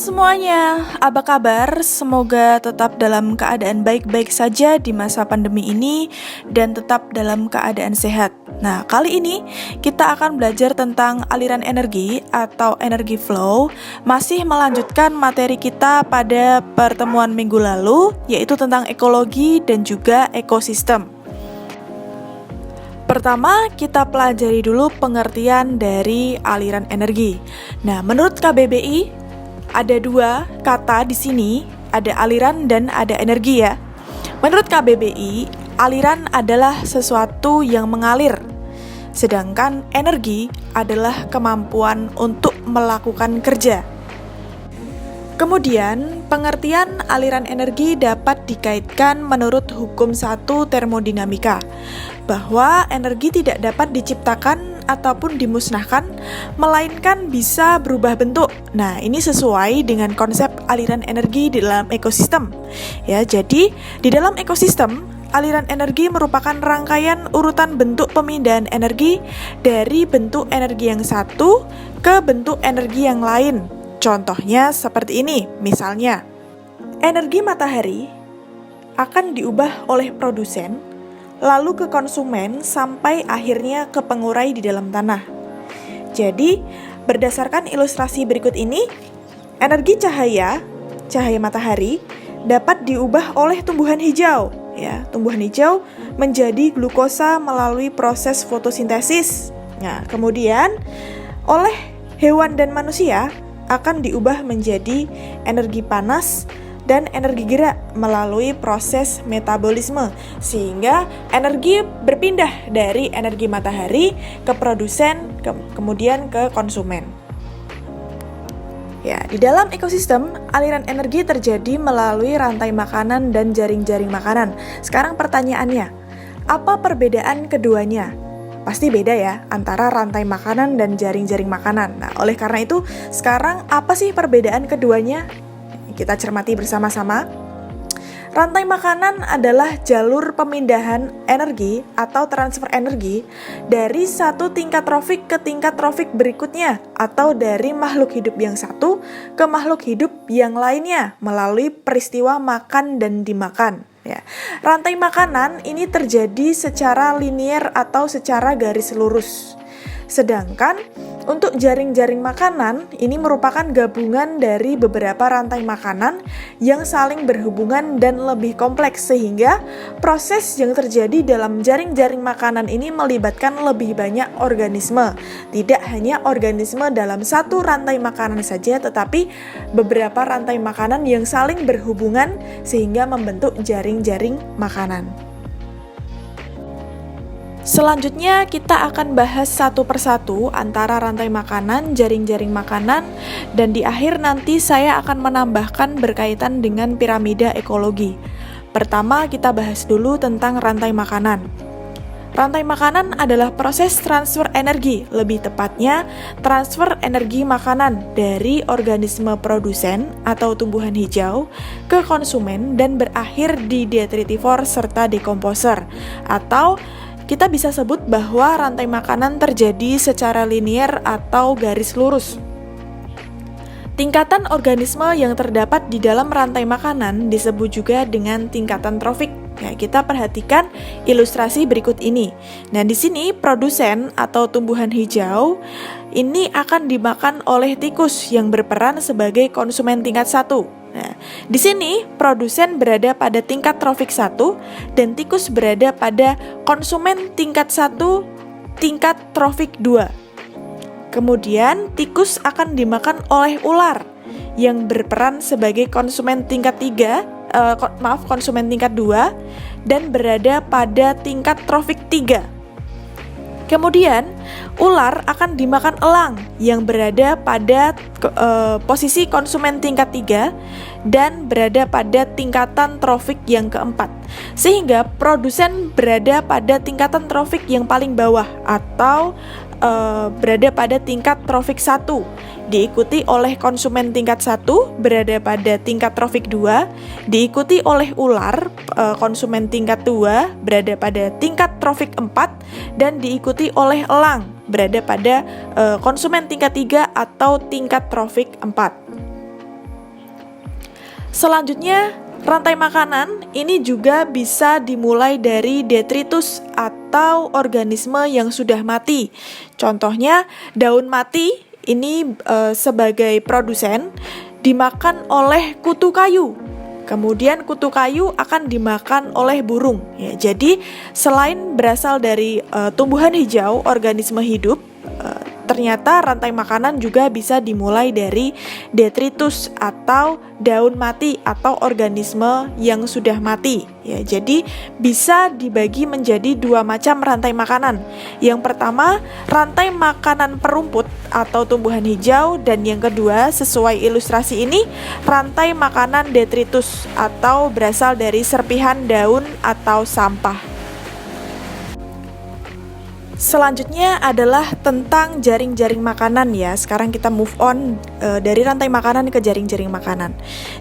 semuanya, apa kabar? Semoga tetap dalam keadaan baik-baik saja di masa pandemi ini dan tetap dalam keadaan sehat. Nah, kali ini kita akan belajar tentang aliran energi atau energi flow, masih melanjutkan materi kita pada pertemuan minggu lalu, yaitu tentang ekologi dan juga ekosistem. Pertama, kita pelajari dulu pengertian dari aliran energi. Nah, menurut KBBI, ada dua kata di sini, ada aliran dan ada energi ya. Menurut KBBI, aliran adalah sesuatu yang mengalir, sedangkan energi adalah kemampuan untuk melakukan kerja. Kemudian, pengertian aliran energi dapat dikaitkan menurut hukum 1 termodinamika, bahwa energi tidak dapat diciptakan ataupun dimusnahkan, melainkan bisa berubah bentuk. Nah, ini sesuai dengan konsep aliran energi di dalam ekosistem. Ya, jadi di dalam ekosistem, aliran energi merupakan rangkaian urutan bentuk pemindahan energi dari bentuk energi yang satu ke bentuk energi yang lain. Contohnya seperti ini, misalnya, energi matahari akan diubah oleh produsen, lalu ke konsumen sampai akhirnya ke pengurai di dalam tanah. Jadi, berdasarkan ilustrasi berikut ini, energi cahaya matahari dapat diubah oleh tumbuhan hijau. Ya, tumbuhan hijau menjadi glukosa melalui proses fotosintesis. Nah, kemudian oleh hewan dan manusia akan diubah menjadi energi panas dan energi gerak melalui proses metabolisme, sehingga energi berpindah dari energi matahari ke produsen, kemudian ke konsumen. Ya, di dalam ekosistem, aliran energi terjadi melalui rantai makanan dan jaring-jaring makanan. Sekarang pertanyaannya, apa perbedaan keduanya? Pasti beda ya, antara rantai makanan dan jaring-jaring makanan. Nah, oleh karena itu, sekarang apa sih perbedaan keduanya? Kita cermati bersama-sama. Rantai makanan adalah jalur pemindahan energi atau transfer energi dari satu tingkat trofik ke tingkat trofik berikutnya, atau dari makhluk hidup yang satu ke makhluk hidup yang lainnya melalui peristiwa makan dan dimakan. Ya. Rantai makanan ini terjadi secara linier atau secara garis lurus. Sedangkan untuk jaring-jaring makanan, ini merupakan gabungan dari beberapa rantai makanan yang saling berhubungan dan lebih kompleks, sehingga proses yang terjadi dalam jaring-jaring makanan ini melibatkan lebih banyak organisme. Tidak hanya organisme dalam satu rantai makanan saja, tetapi beberapa rantai makanan yang saling berhubungan sehingga membentuk jaring-jaring makanan. Selanjutnya kita akan bahas satu persatu antara rantai makanan, jaring-jaring makanan, dan di akhir nanti saya akan menambahkan berkaitan dengan piramida ekologi. Pertama kita bahas dulu tentang rantai makanan. Rantai makanan adalah proses transfer energi, lebih tepatnya transfer energi makanan dari organisme produsen atau tumbuhan hijau ke konsumen dan berakhir di detritivor serta dekomposer, atau kita bisa sebut bahwa rantai makanan terjadi secara linier atau garis lurus. Tingkatan organisme yang terdapat di dalam rantai makanan disebut juga dengan tingkatan trofik. Ya, kita perhatikan ilustrasi berikut ini. Nah, di sini produsen atau tumbuhan hijau ini akan dimakan oleh tikus yang berperan sebagai konsumen tingkat 1. Nah, di sini produsen berada pada tingkat trofik 1 dan tikus berada pada konsumen tingkat 1 tingkat trofik 2. Kemudian tikus akan dimakan oleh ular yang berperan sebagai konsumen tingkat 3, konsumen tingkat 2 dan berada pada tingkat trofik 3. Kemudian, ular akan dimakan elang yang berada pada posisi konsumen tingkat 3 dan berada pada tingkatan trofik yang keempat. Sehingga produsen berada pada tingkatan trofik yang paling bawah atau berada pada tingkat trofik 1. Diikuti oleh konsumen tingkat 1 berada pada tingkat trofik 2, diikuti oleh ular konsumen tingkat 2 berada pada tingkat trofik 4, dan diikuti oleh elang berada pada konsumen tingkat 3 atau tingkat trofik 4. Selanjutnya, rantai makanan ini juga bisa dimulai dari detritus atau organisme yang sudah mati. Contohnya, daun mati ini sebagai produsen dimakan oleh kutu kayu. Kemudian kutu kayu akan dimakan oleh burung. Ya, jadi selain berasal dari tumbuhan hijau, organisme hidup, ternyata rantai makanan juga bisa dimulai dari detritus atau daun mati atau organisme yang sudah mati. Ya, jadi bisa dibagi menjadi dua macam rantai makanan. Yang pertama, rantai makanan perumput atau tumbuhan hijau, dan yang kedua, sesuai ilustrasi ini, rantai makanan detritus atau berasal dari serpihan daun atau sampah. Selanjutnya adalah tentang jaring-jaring makanan ya. Sekarang kita move on dari rantai makanan ke jaring-jaring makanan.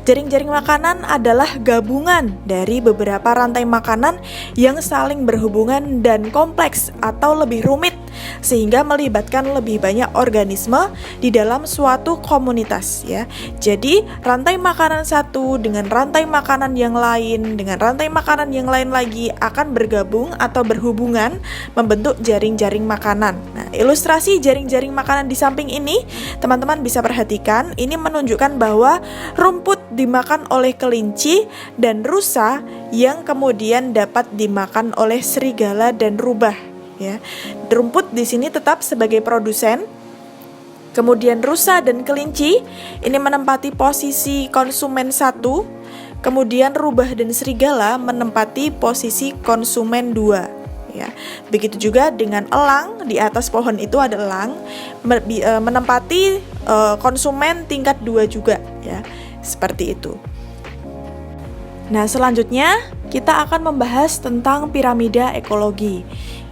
Jaring-jaring makanan adalah gabungan dari beberapa rantai makanan yang saling berhubungan dan kompleks atau lebih rumit, sehingga melibatkan lebih banyak organisme di dalam suatu komunitas ya. Jadi rantai makanan satu dengan rantai makanan yang lain dengan rantai makanan yang lain lagi akan bergabung atau berhubungan membentuk jaring-jaring makanan. Nah, ilustrasi jaring-jaring makanan di samping ini teman-teman bisa perhatikan, ini menunjukkan bahwa rumput dimakan oleh kelinci dan rusa yang kemudian dapat dimakan oleh serigala dan rubah. Ya, rumput di sini tetap sebagai produsen. Kemudian rusa dan kelinci ini menempati posisi konsumen satu. Kemudian rubah dan serigala menempati posisi konsumen 2. Ya, begitu juga dengan elang, di atas pohon itu ada elang menempati konsumen tingkat 2 juga. Ya, seperti itu. Nah, selanjutnya kita akan membahas tentang piramida ekologi.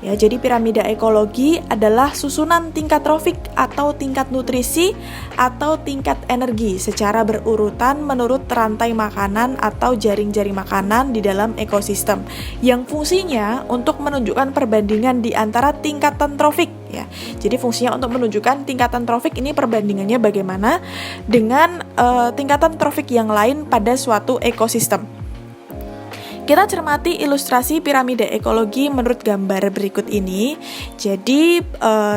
Ya, jadi piramida ekologi adalah susunan tingkat trofik atau tingkat nutrisi atau tingkat energi secara berurutan menurut rantai makanan atau jaring-jaring makanan di dalam ekosistem yang fungsinya untuk menunjukkan perbandingan di antara tingkatan trofik ya. Jadi fungsinya untuk menunjukkan tingkatan trofik ini perbandingannya bagaimana dengan tingkatan trofik yang lain pada suatu ekosistem. Kita cermati ilustrasi piramida ekologi menurut gambar berikut ini. Jadi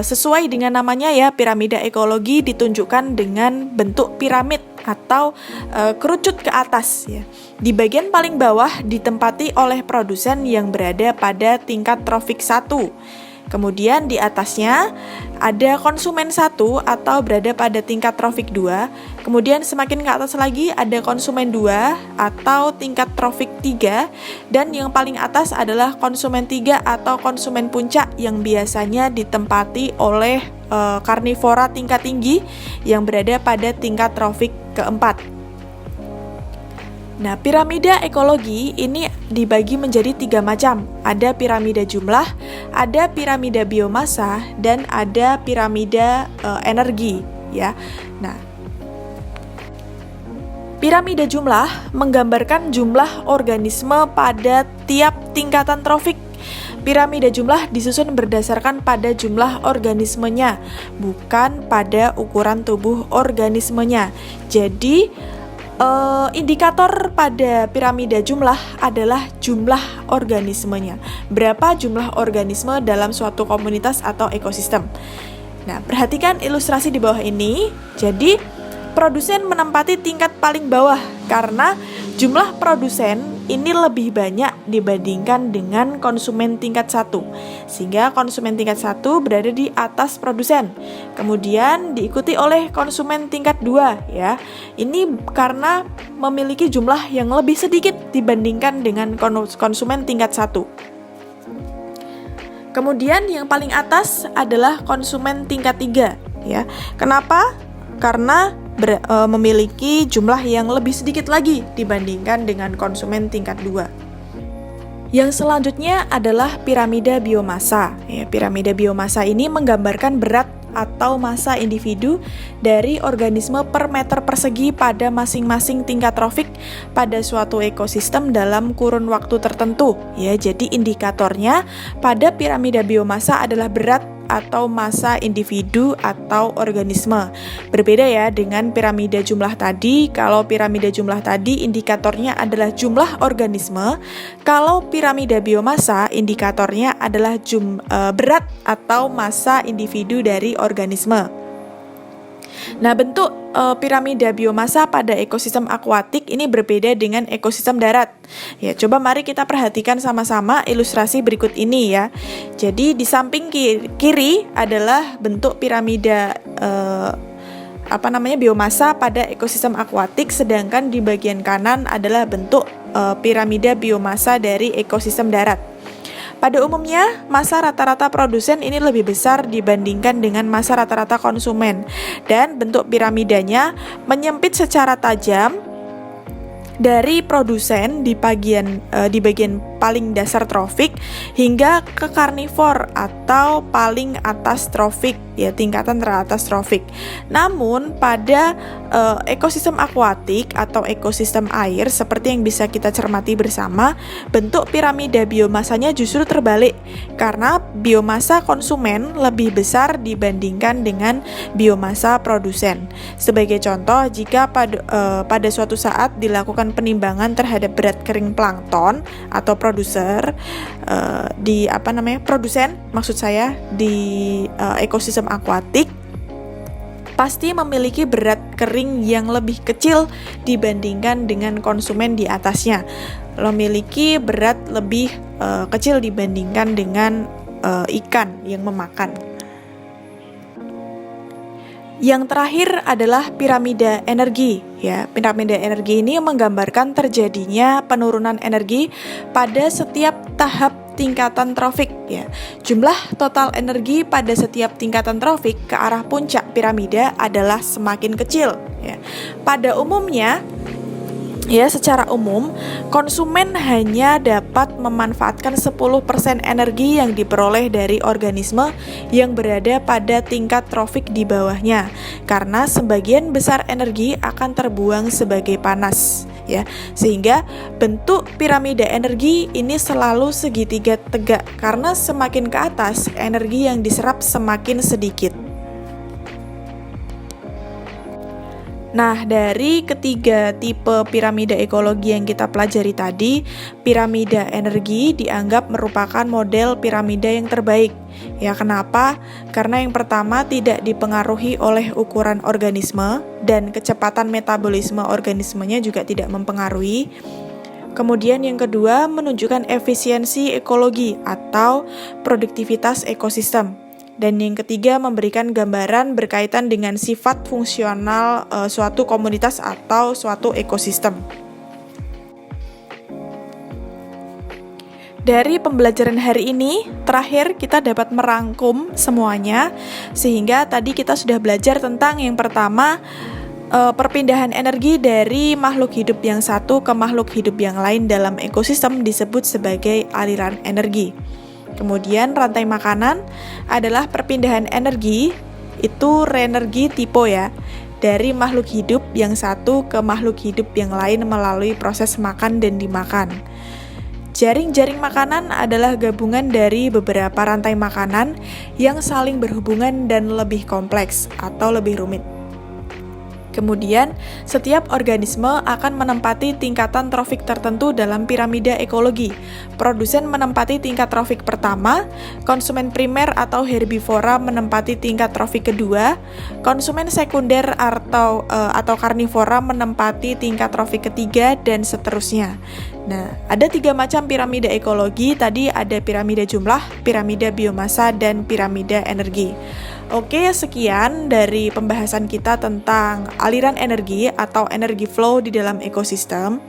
sesuai dengan namanya ya, piramida ekologi ditunjukkan dengan bentuk piramid atau kerucut ke atas ya. Di bagian paling bawah ditempati oleh produsen yang berada pada tingkat trofik 1. Kemudian di atasnya ada konsumen 1 atau berada pada tingkat trofik 2. Kemudian semakin ke atas lagi ada konsumen 2 atau tingkat trofik 3. Dan yang paling atas adalah konsumen 3 atau konsumen puncak yang biasanya ditempati oleh karnivora tingkat tinggi yang berada pada tingkat trofik keempat. Nah, piramida ekologi ini dibagi menjadi 3 macam. Ada piramida jumlah, ada piramida biomasa, dan ada piramida energi. Ya, nah, piramida jumlah menggambarkan jumlah organisme pada tiap tingkatan trofik. Piramida jumlah disusun berdasarkan pada jumlah organismenya, bukan pada ukuran tubuh organismenya. Jadi, indikator pada piramida jumlah adalah jumlah organismenya. Berapa jumlah organisme dalam suatu komunitas atau ekosistem. Nah, perhatikan ilustrasi di bawah ini. Jadi, produsen menempati tingkat paling bawah karena jumlah produsen ini lebih banyak dibandingkan dengan konsumen tingkat 1. Sehingga konsumen tingkat 1 berada di atas produsen. Kemudian diikuti oleh konsumen tingkat 2 ya. Ini karena memiliki jumlah yang lebih sedikit dibandingkan dengan konsumen tingkat 1. Kemudian yang paling atas adalah konsumen tingkat 3 ya. Kenapa? Karena memiliki jumlah yang lebih sedikit lagi dibandingkan dengan konsumen tingkat 2. Yang selanjutnya adalah piramida biomasa. Ya, piramida biomasa ini menggambarkan berat atau massa individu dari organisme per meter persegi pada masing-masing tingkat trofik pada suatu ekosistem dalam kurun waktu tertentu. Ya, jadi indikatornya pada piramida biomasa adalah berat atau massa individu atau organisme. Berbeda ya dengan piramida jumlah tadi. Kalau piramida jumlah tadi indikatornya adalah jumlah organisme, kalau piramida biomassa indikatornya adalah berat atau massa individu dari organisme. Nah, bentuk piramida biomassa pada ekosistem akuatik ini berbeda dengan ekosistem darat. Ya, coba mari kita perhatikan sama-sama ilustrasi berikut ini ya. Jadi di samping kiri adalah bentuk piramida biomassa pada ekosistem akuatik, sedangkan di bagian kanan adalah bentuk piramida biomassa dari ekosistem darat. Pada umumnya, massa rata-rata produsen ini lebih besar dibandingkan dengan massa rata-rata konsumen, dan bentuk piramidanya menyempit secara tajam dari produsen di bagian paling dasar trofik hingga ke karnivor atau paling atas trofik, ya, tingkatan teratas trofik. Namun pada ekosistem akuatik atau ekosistem air seperti yang bisa kita cermati bersama, bentuk piramida biomasanya justru terbalik karena biomasa konsumen lebih besar dibandingkan dengan biomasa produsen. Sebagai contoh, jika pada suatu saat dilakukan penimbangan terhadap berat kering plankton atau produsen di ekosistem akuatik pasti memiliki berat kering yang lebih kecil dibandingkan dengan konsumen di atasnya, memiliki berat lebih kecil dibandingkan dengan ikan yang memakan. Yang terakhir adalah piramida energi. Ya, piramida energi ini menggambarkan terjadinya penurunan energi pada setiap tahap tingkatan trofik. Ya, jumlah total energi pada setiap tingkatan trofik ke arah puncak piramida adalah semakin kecil. Ya, pada umumnya, secara umum, konsumen hanya dapat memanfaatkan 10% energi yang diperoleh dari organisme yang berada pada tingkat trofik di bawahnya, karena sebagian besar energi akan terbuang sebagai panas. Ya, sehingga bentuk piramida energi ini selalu segitiga tegak, karena semakin ke atas, energi yang diserap semakin sedikit. Nah, dari ketiga tipe piramida ekologi yang kita pelajari tadi, piramida energi dianggap merupakan model piramida yang terbaik. Ya, kenapa? Karena yang pertama tidak dipengaruhi oleh ukuran organisme dan kecepatan metabolisme organismenya juga tidak mempengaruhi. Kemudian yang kedua, menunjukkan efisiensi ekologi atau produktivitas ekosistem. Dan yang ketiga, memberikan gambaran berkaitan dengan sifat fungsional suatu komunitas atau suatu ekosistem. Dari pembelajaran hari ini, terakhir kita dapat merangkum semuanya, sehingga tadi kita sudah belajar tentang yang pertama, perpindahan energi dari makhluk hidup yang satu ke makhluk hidup yang lain dalam ekosistem disebut sebagai aliran energi. Kemudian rantai makanan adalah perpindahan energi, itu reenergi tipe ya, dari makhluk hidup yang satu ke makhluk hidup yang lain melalui proses makan dan dimakan. Jaring-jaring makanan adalah gabungan dari beberapa rantai makanan yang saling berhubungan dan lebih kompleks atau lebih rumit. Kemudian, setiap organisme akan menempati tingkatan trofik tertentu dalam piramida ekologi. Produsen menempati tingkat trofik pertama, konsumen primer atau herbivora menempati tingkat trofik kedua, konsumen sekunder atau karnivora menempati tingkat trofik ketiga, dan seterusnya. Nah, ada 3 macam piramida ekologi. Tadi ada piramida jumlah, piramida biomassa, dan piramida energi. Oke, sekian dari pembahasan kita tentang aliran energi atau energi flow di dalam ekosistem.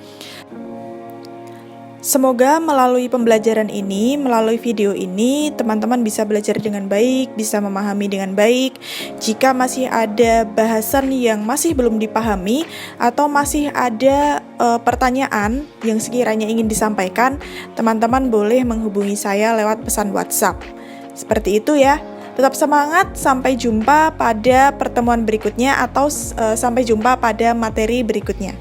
Semoga melalui pembelajaran ini, melalui video ini, teman-teman bisa belajar dengan baik, bisa memahami dengan baik. Jika masih ada bahasan yang masih belum dipahami atau masih ada pertanyaan yang sekiranya ingin disampaikan, teman-teman boleh menghubungi saya lewat pesan WhatsApp. Seperti itu ya. Tetap semangat, sampai jumpa pada pertemuan berikutnya atau sampai jumpa pada materi berikutnya.